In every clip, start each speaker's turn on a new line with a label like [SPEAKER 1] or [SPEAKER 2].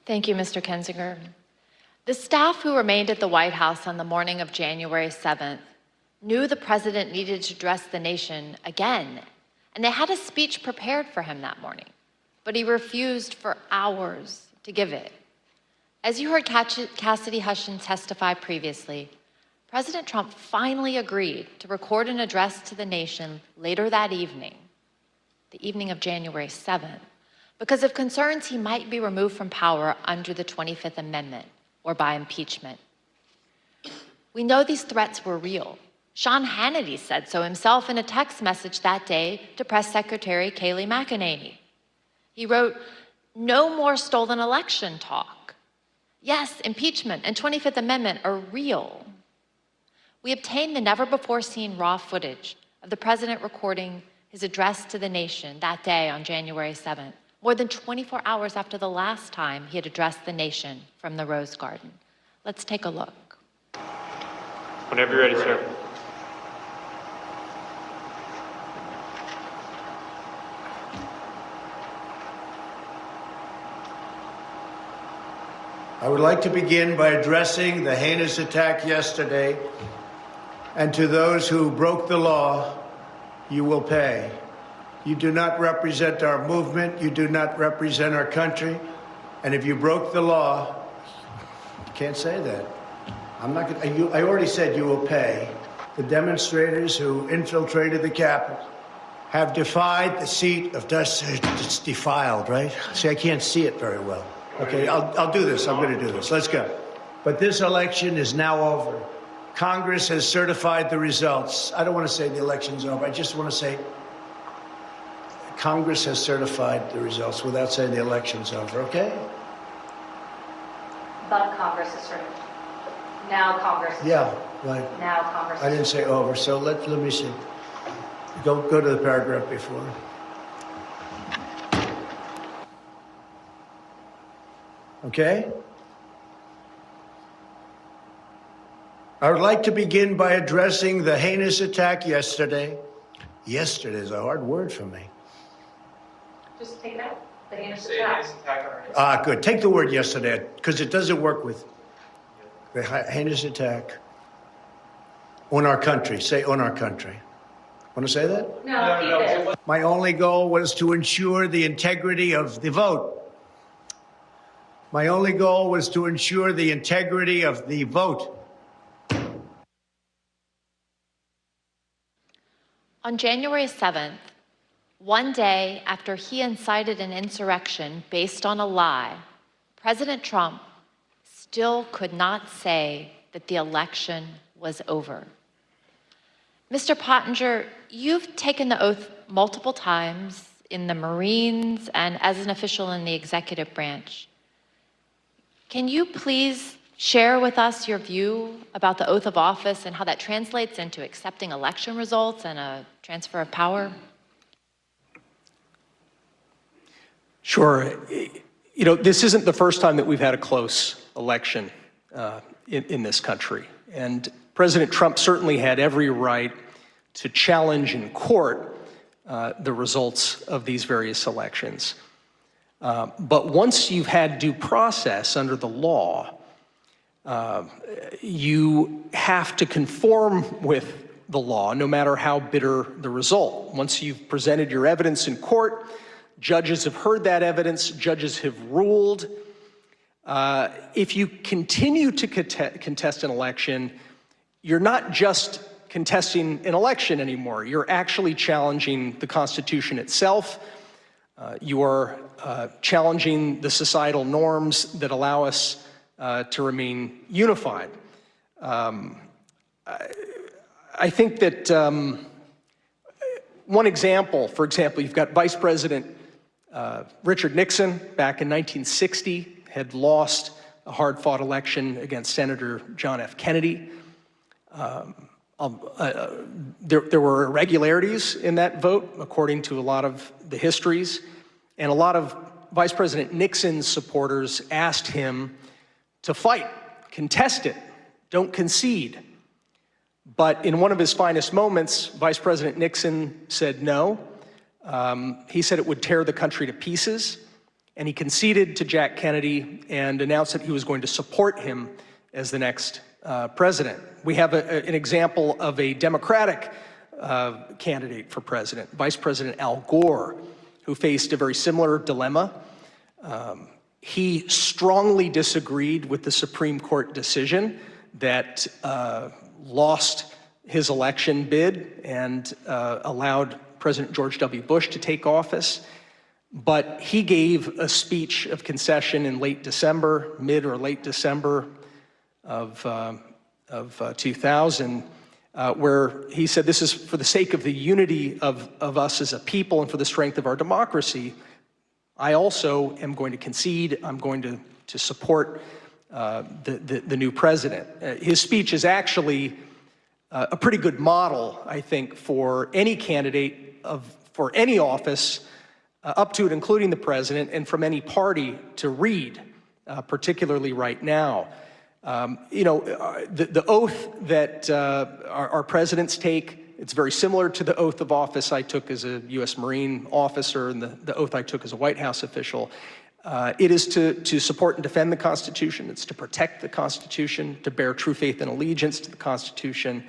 [SPEAKER 1] Thank you, Mr. Kensinger. The staff who remained at the White House on the morning of January 7th knew the president needed to address the nation again, and they had a speech prepared for him that morning, but he refused for hours to give it. As you heard Cassidy Hutchins testify previously, President Trump finally agreed to record an address to the nation later that evening, the evening of January 7th, because of concerns he might be removed from power under the 25th Amendment or by impeachment. We know these threats were real. Sean Hannity said so himself in a text message that day to Press Secretary Kayleigh McEnany. He wrote, "No more stolen election talk. Yes, impeachment and 25th Amendment are real." We obtained the never-before-seen raw footage of the president recording his address to the nation that day on January 7th, more than 24 hours after the last time he had addressed the nation from the Rose Garden. Let's take a look.
[SPEAKER 2] Whenever you're ready, sir.
[SPEAKER 3] I would like to begin by addressing the heinous attack yesterday, and to those who broke the law, you will pay. You do not represent our movement, you do not represent our country, and if you broke the law, you can't say that. I already said you will pay. The demonstrators who infiltrated the Capitol have defied the seat of justice. It's defiled, right? See, I can't see it very well. Okay, I'll do this. I'm going to do this. Let's go. But this election is now over. Congress has certified the results. I don't want to say the election's over. I just want to say Congress has certified the results without saying the election's over, okay?
[SPEAKER 4] But Congress is certified. Now Congress is
[SPEAKER 3] Yeah, right.
[SPEAKER 4] Now Congress
[SPEAKER 3] I didn't say over, so let me see. Go to the paragraph before. Okay? I would like to begin by addressing the heinous attack yesterday. Yesterday is a hard word for me.
[SPEAKER 4] Just take it out. The heinous attack.
[SPEAKER 3] Good. Take the word yesterday, because it doesn't work with the heinous attack on our country. Say on our country. Want to say that?
[SPEAKER 4] No, keep it.
[SPEAKER 3] My only goal was to ensure the integrity of the vote. My only goal was to ensure the integrity of the vote.
[SPEAKER 1] On January 7th, one day after he incited an insurrection based on a lie, President Trump still could not say that the election was over. Mr. Pottinger, you've taken the oath multiple times in the Marines and as an official in the executive branch. Can you please share with us your view about the oath of office and how that translates into accepting election results and a transfer of power?
[SPEAKER 5] Sure. You know, this isn't the first time that we've had a close election in this country. And President Trump certainly had every right to challenge in court the results of these various elections. But once you've had due process under the law, you have to conform with the law, no matter how bitter the result. Once you've presented your evidence in court, judges have heard that evidence, judges have ruled. If you continue to contest an election, you're not just contesting an election anymore. You're actually challenging the Constitution itself. You are challenging the societal norms that allow us to remain unified. I think that one example, for example, you've got Vice President Richard Nixon back in 1960 had lost a hard-fought election against Senator John F. Kennedy. There were irregularities in that vote, according to a lot of the histories, and a lot of Vice President Nixon's supporters asked him to fight, contest it, don't concede. But in one of his finest moments, Vice President Nixon said no. He said it would tear the country to pieces. and he conceded to Jack Kennedy and announced that he was going to support him as the next president. We have an example of a Democratic candidate for president, Vice President Al Gore, who faced a very similar dilemma. He strongly disagreed with the Supreme Court decision that lost his election bid and allowed President George W. Bush to take office. But he gave a speech of concession in late December, mid or late December of 2000, where he said, this is for the sake of the unity of us as a people and for the strength of our democracy. I also am going to concede. I'm going to support the new president. His speech is actually a pretty good model, I think, for any candidate for any office, up to and including the president, and from any party to read, particularly right now. The oath that our presidents take, it's very similar to the oath of office I took as a U.S. Marine officer and the oath I took as a White House official. It is to support and defend the Constitution. It's to protect the Constitution, to bear true faith and allegiance to the Constitution.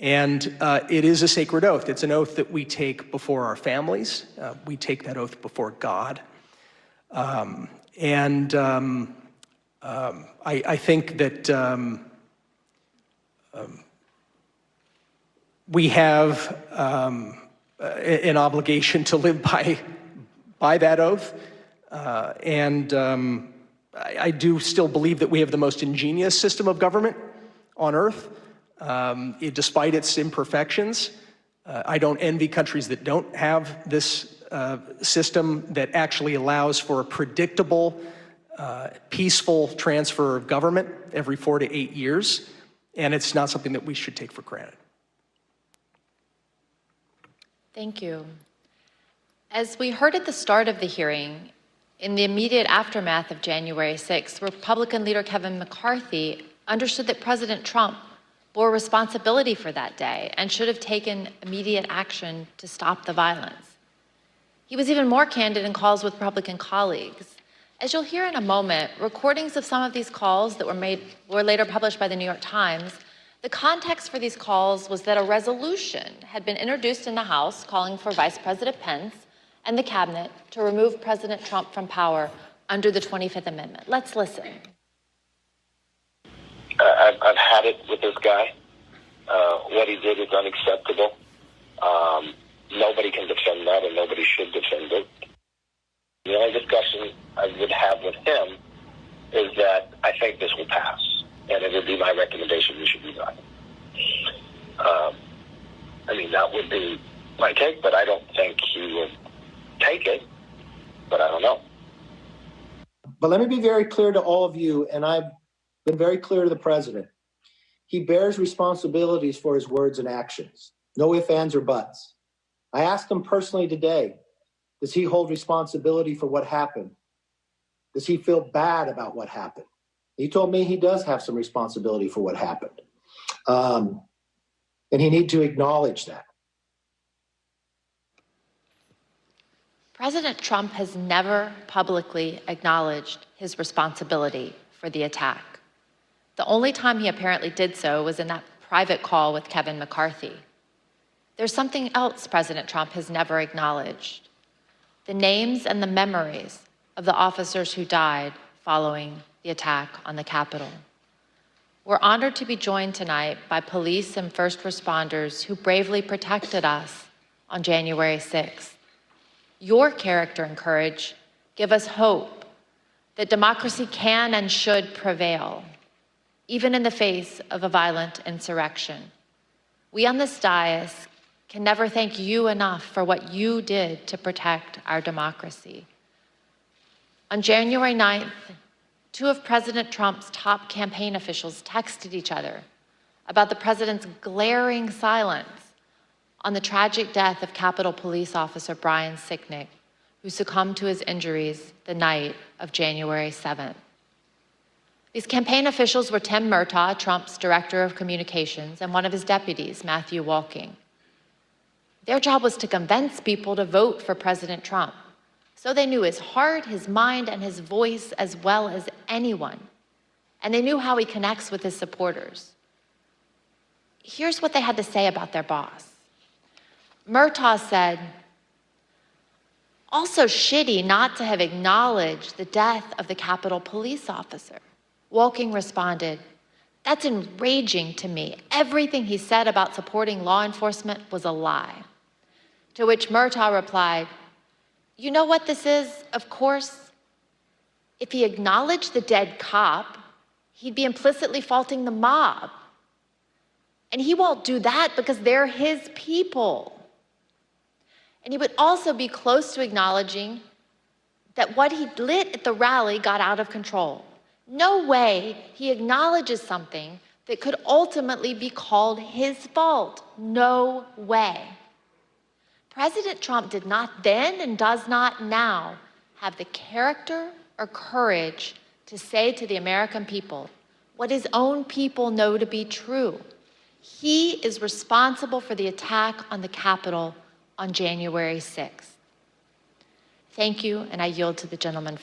[SPEAKER 5] And it is a sacred oath. It's an oath that we take before our families. We take that oath before God. I think that we have an obligation to live by that oath. I do still believe that we have the most ingenious system of government on earth, despite its imperfections. I don't envy countries that don't have this system that actually allows for a predictable, peaceful transfer of government every 4 to 8 years, and it's not something that we should take for granted.
[SPEAKER 1] Thank you. As we heard at the start of the hearing, in the immediate aftermath of January 6th, Republican leader Kevin McCarthy understood that President Trump bore responsibility for that day and should have taken immediate action to stop the violence. He was even more candid in calls with Republican colleagues. As you'll hear in a moment, recordings of some of these calls that were later published by the New York Times, the context for these calls was that a resolution had been introduced in the House calling for Vice President Pence and the cabinet to remove President Trump from power under the 25th Amendment. Let's listen.
[SPEAKER 6] I've had it with this guy. What he did is unacceptable. Nobody can defend that, and nobody should defend it. The only discussion I would have with him is that I think this will pass, and it would be my recommendation we should be done. That would be my take, but I don't think he would take it, but I don't know.
[SPEAKER 7] But let me be very clear to all of you, and I've been very clear to the president. He bears responsibilities for his words and actions. No ifs, ands, or buts. I asked him personally today, does he hold responsibility for what happened? Does he feel bad about what happened? He told me he does have some responsibility for what happened. And he needs to acknowledge that.
[SPEAKER 1] President Trump has never publicly acknowledged his responsibility for the attack. The only time he apparently did so was in that private call with Kevin McCarthy. There's something else President Trump has never acknowledged: the names and the memories of the officers who died following the attack on the Capitol. We're honored to be joined tonight by police and first responders who bravely protected us on January 6th. Your character and courage give us hope that democracy can and should prevail, even in the face of a violent insurrection. We on this dais can never thank you enough for what you did to protect our democracy. On January 9th, 2 of President Trump's top campaign officials texted each other about the president's glaring silence on the tragic death of Capitol Police Officer Brian Sicknick, who succumbed to his injuries the night of January 7th. These campaign officials were Tim Murtaugh, Trump's director of communications, and one of his deputies, Matthew Walking. Their job was to convince people to vote for President Trump So they knew his heart, his mind, and his voice as well as anyone. And they knew how he connects with his supporters. Here's what they had to say about their boss. Murtaugh said, "Also shitty not to have acknowledged the death of the Capitol police officer." Wolking responded, "That's enraging to me. Everything he said about supporting law enforcement was a lie." To which Murtaugh replied, "You know what this is, of course? If he acknowledged the dead cop, he'd be implicitly faulting the mob. And he won't do that because they're his people. And he would also be close to acknowledging that what he lit at the rally got out of control. No way he acknowledges something that could ultimately be called his fault. No way." President Trump did not then and does not now have the character or courage to say to the American people what his own people know to be true. He is responsible for the attack on the Capitol on January 6th. Thank you, and I yield to the gentleman.